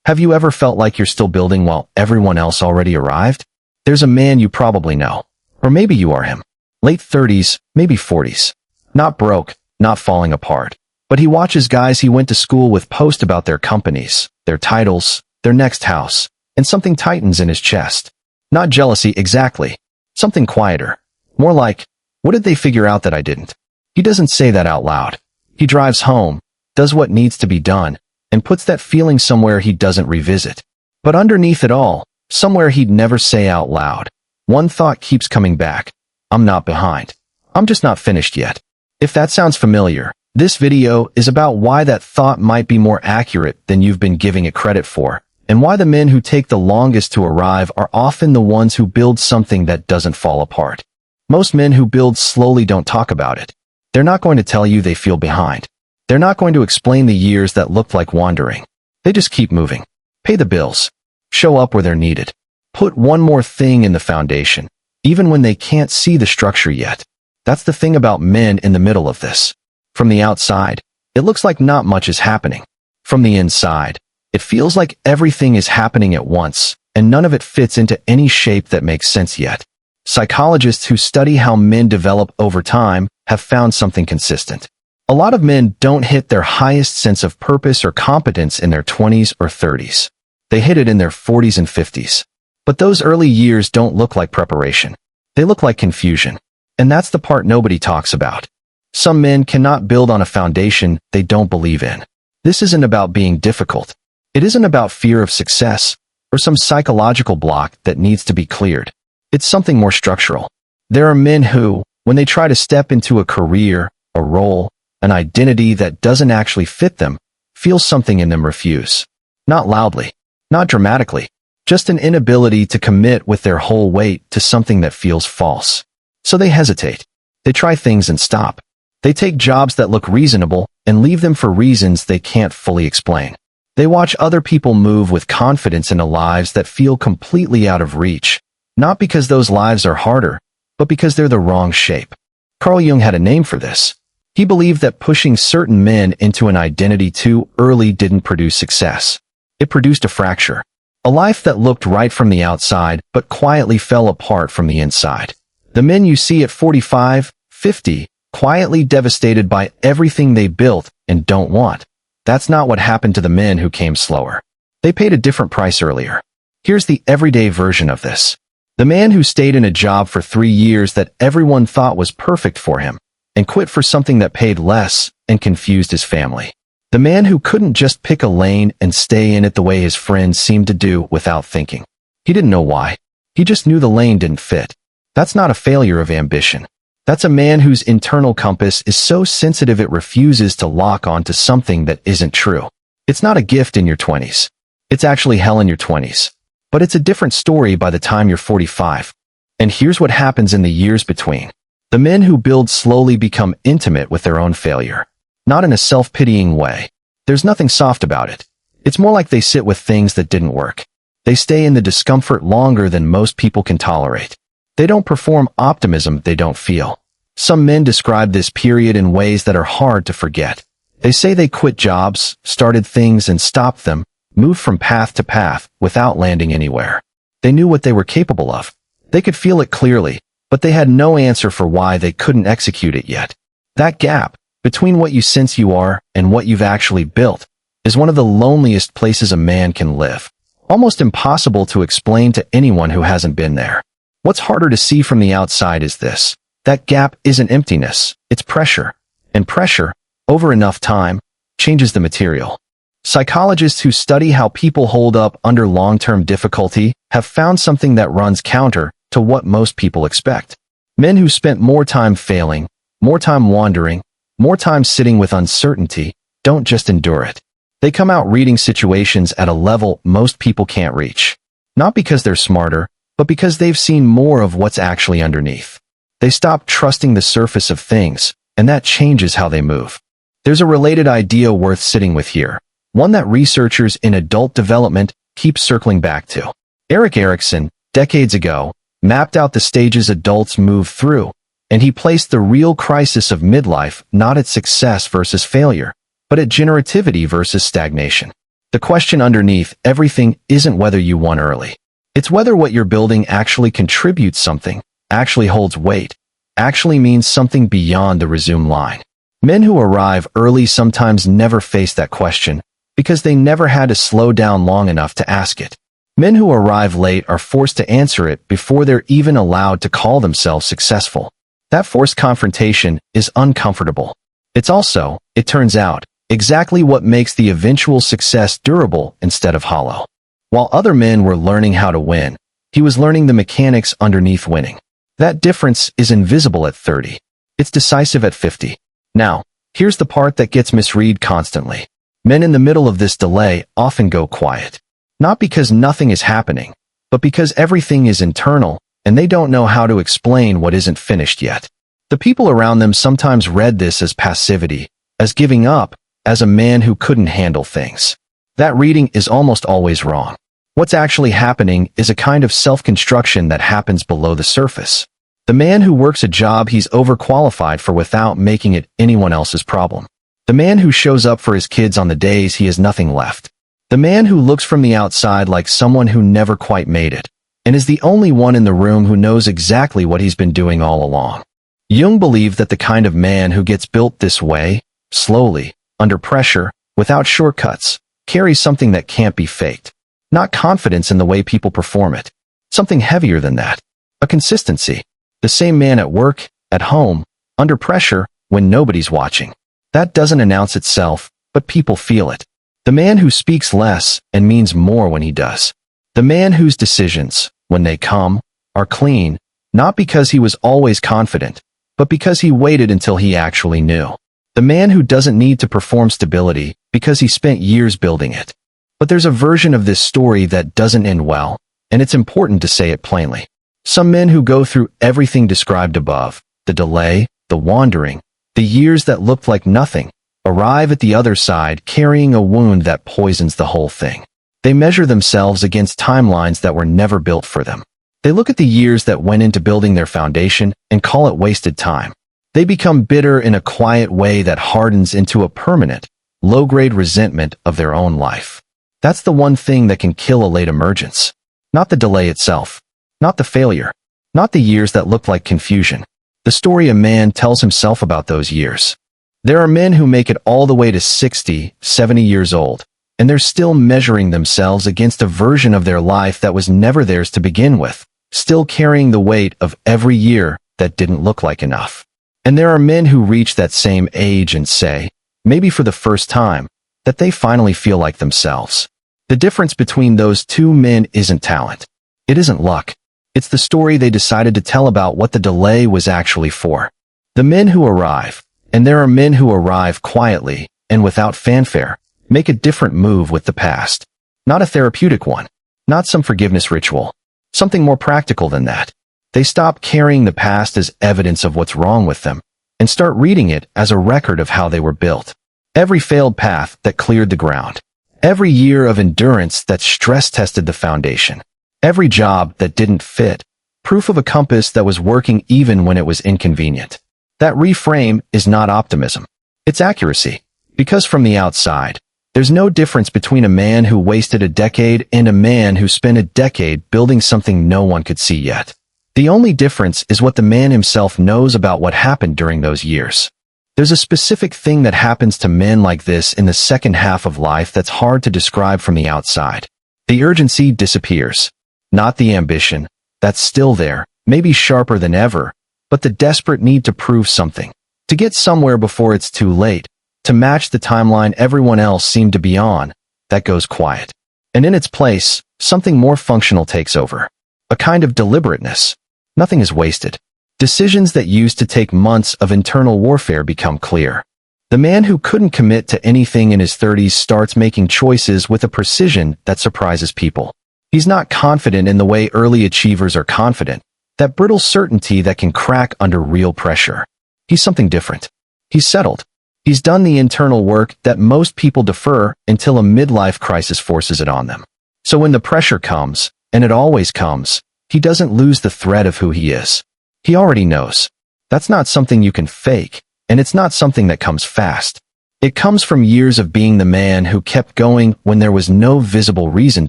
Have you ever felt like you're still building while everyone else already arrived? There's a man you probably know. Or maybe you are him. Late 30s, maybe 40s. Not broke, not falling apart. But he watches guys he went to school with post about their companies, their titles, their next house, and something tightens in his chest. Not jealousy exactly. Something quieter. More like, what did they figure out that I didn't? He doesn't say that out loud. He drives home, does what needs to be done, and puts that feeling somewhere he doesn't revisit. But underneath it all, somewhere he'd never say out loud, one thought keeps coming back. I'm not behind. I'm just not finished yet. If that sounds familiar, this video is about why that thought might be more accurate than you've been giving it credit for, and why the men who take the longest to arrive are often the ones who build something that doesn't fall apart. Most men who build slowly don't talk about it. They're not going to tell you they feel behind. They're not going to explain the years that looked like wandering. They just keep moving. Pay the bills. Show up where they're needed. Put one more thing in the foundation, even when they can't see the structure yet. That's the thing about men in the middle of this. From the outside, it looks like not much is happening. From the inside, it feels like everything is happening at once, and none of it fits into any shape that makes sense yet. Psychologists who study how men develop over time have found something consistent. A lot of men don't hit their highest sense of purpose or competence in their 20s or 30s. They hit it in their 40s and 50s. But those early years don't look like preparation. They look like confusion. And that's the part nobody talks about. Some men cannot build on a foundation they don't believe in. This isn't about being difficult. It isn't about fear of success or some psychological block that needs to be cleared. It's something more structural. There are men who, when they try to step into a career, a role, an identity that doesn't actually fit them, feel something in them refuse. Not loudly, not dramatically, just an inability to commit with their whole weight to something that feels false. So they hesitate. They try things and stop. They take jobs that look reasonable and leave them for reasons they can't fully explain. They watch other people move with confidence into lives that feel completely out of reach, not because those lives are harder, but because they're the wrong shape. Carl Jung had a name for this. He believed that pushing certain men into an identity too early didn't produce success. It produced a fracture. A life that looked right from the outside, but quietly fell apart from the inside. The men you see at 45, 50, quietly devastated by everything they built and don't want. That's not what happened to the men who came slower. They paid a different price earlier. Here's the everyday version of this. The man who stayed in a job for 3 years that everyone thought was perfect for him, and quit for something that paid less and confused his family. The man who couldn't just pick a lane and stay in it the way his friends seemed to do without thinking. He didn't know why. He just knew the lane didn't fit. That's not a failure of ambition. That's a man whose internal compass is so sensitive it refuses to lock onto something that isn't true. It's not a gift in your 20s. It's actually hell in your 20s. But it's a different story by the time you're 45. And here's what happens in the years between. The men who build slowly become intimate with their own failure. Not in a self-pitying way. There's nothing soft about it. It's more like they sit with things that didn't work. They stay in the discomfort longer than most people can tolerate. They don't perform optimism they don't feel. Some men describe this period in ways that are hard to forget. They say they quit jobs, started things and stopped them, moved from path to path without landing anywhere. They knew what they were capable of. They could feel it clearly, but they had no answer for why they couldn't execute it yet. That gap, between what you sense you are and what you've actually built, is one of the loneliest places a man can live. Almost impossible to explain to anyone who hasn't been there. What's harder to see from the outside is this. That gap isn't emptiness, it's pressure. And pressure, over enough time, changes the material. Psychologists who study how people hold up under long-term difficulty have found something that runs counter to what most people expect. Men who spent more time failing, more time wandering, more time sitting with uncertainty, don't just endure it. They come out reading situations at a level most people can't reach. Not because they're smarter, but because they've seen more of what's actually underneath. They stop trusting the surface of things, and that changes how they move. There's a related idea worth sitting with here, one that researchers in adult development keep circling back to. Erik Erikson, decades ago, mapped out the stages adults move through, and he placed the real crisis of midlife not at success versus failure, but at generativity versus stagnation. The question underneath everything isn't whether you won early. It's whether what you're building actually contributes something, actually holds weight, actually means something beyond the resume line. Men who arrive early sometimes never face that question because they never had to slow down long enough to ask it. Men who arrive late are forced to answer it before they're even allowed to call themselves successful. That forced confrontation is uncomfortable. It's also, it turns out, exactly what makes the eventual success durable instead of hollow. While other men were learning how to win, he was learning the mechanics underneath winning. That difference is invisible at 30. It's decisive at 50. Now, here's the part that gets misread constantly. Men in the middle of this delay often go quiet. Not because nothing is happening, but because everything is internal, and they don't know how to explain what isn't finished yet. The people around them sometimes read this as passivity, as giving up, as a man who couldn't handle things. That reading is almost always wrong. What's actually happening is a kind of self-construction that happens below the surface. The man who works a job he's overqualified for without making it anyone else's problem. The man who shows up for his kids on the days he has nothing left. The man who looks from the outside like someone who never quite made it, and is the only one in the room who knows exactly what he's been doing all along. Jung believed that the kind of man who gets built this way, slowly, under pressure, without shortcuts, carries something that can't be faked. Not confidence in the way people perform it. Something heavier than that. A consistency. The same man at work, at home, under pressure, when nobody's watching. That doesn't announce itself, but people feel it. The man who speaks less and means more when he does. The man whose decisions, when they come, are clean, not because he was always confident, but because he waited until he actually knew. The man who doesn't need to perform stability because he spent years building it. But there's a version of this story that doesn't end well, and it's important to say it plainly. Some men who go through everything described above, the delay, the wandering, the years that looked like nothing, arrive at the other side carrying a wound that poisons the whole thing. They measure themselves against timelines that were never built for them. They look at the years that went into building their foundation and call it wasted time. They become bitter in a quiet way that hardens into a permanent, low-grade resentment of their own life. That's the one thing that can kill a late emergence. Not the delay itself. Not the failure. Not the years that look like confusion. The story a man tells himself about those years. There are men who make it all the way to 60, 70 years old, and they're still measuring themselves against a version of their life that was never theirs to begin with, still carrying the weight of every year that didn't look like enough. And there are men who reach that same age and say, maybe for the first time, that they finally feel like themselves. The difference between those two men isn't talent. It isn't luck. It's the story they decided to tell about what the delay was actually for. The men who arrive, and there are men who arrive quietly, and without fanfare, make a different move with the past. Not a therapeutic one. Not some forgiveness ritual. Something more practical than that. They stop carrying the past as evidence of what's wrong with them, and start reading it as a record of how they were built. Every failed path that cleared the ground. Every year of endurance that stress-tested the foundation. Every job that didn't fit. Proof of a compass that was working even when it was inconvenient. That reframe is not optimism. It's accuracy. Because from the outside, there's no difference between a man who wasted a decade and a man who spent a decade building something no one could see yet. The only difference is what the man himself knows about what happened during those years. There's a specific thing that happens to men like this in the second half of life that's hard to describe from the outside. The urgency disappears. Not the ambition. That's still there, maybe sharper than ever, but the desperate need to prove something. To get somewhere before it's too late. To match the timeline everyone else seemed to be on. That goes quiet. And in its place, something more functional takes over. A kind of deliberateness. Nothing is wasted. Decisions that used to take months of internal warfare become clear. The man who couldn't commit to anything in his 30s starts making choices with a precision that surprises people. He's not confident in the way early achievers are confident, that brittle certainty that can crack under real pressure. He's something different. He's settled. He's done the internal work that most people defer until a midlife crisis forces it on them. So when the pressure comes, and it always comes, he doesn't lose the thread of who he is. He already knows. That's not something you can fake, and it's not something that comes fast. It comes from years of being the man who kept going when there was no visible reason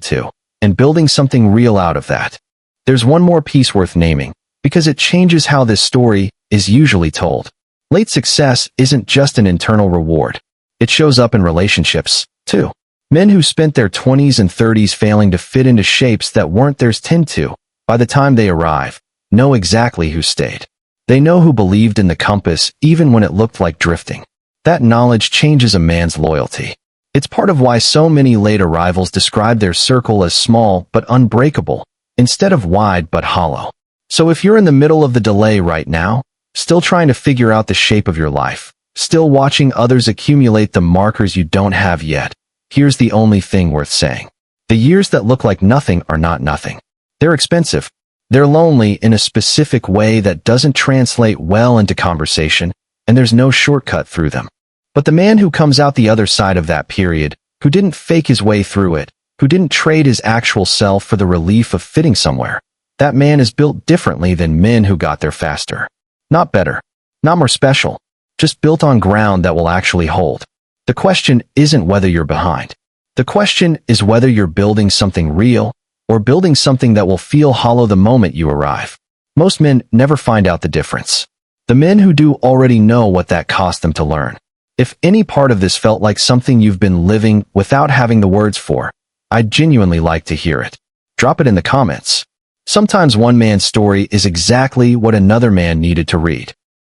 to, and building something real out of that. There's one more piece worth naming, because it changes how this story is usually told. Late success isn't just an internal reward. It shows up in relationships, too. Men who spent their 20s and 30s failing to fit into shapes that weren't theirs tend to, by the time they arrive, know exactly who stayed. They know who believed in the compass even when it looked like drifting. That knowledge changes a man's loyalty. It's part of why so many late arrivals describe their circle as small but unbreakable, instead of wide but hollow. So if you're in the middle of the delay right now, still trying to figure out the shape of your life, still watching others accumulate the markers you don't have yet, here's the only thing worth saying. The years that look like nothing are not nothing. They're expensive. They're lonely in a specific way that doesn't translate well into conversation, and there's no shortcut through them. But the man who comes out the other side of that period, who didn't fake his way through it, who didn't trade his actual self for the relief of fitting somewhere, that man is built differently than men who got there faster. Not better, not more special, just built on ground that will actually hold. The question isn't whether you're behind. The question is whether you're building something real, or building something that will feel hollow the moment you arrive. Most men never find out the difference. The men who do already know what that cost them to learn. If any part of this felt like something you've been living without having the words for, I'd genuinely like to hear it. Drop it in the comments. Sometimes one man's story is exactly what another man needed to read.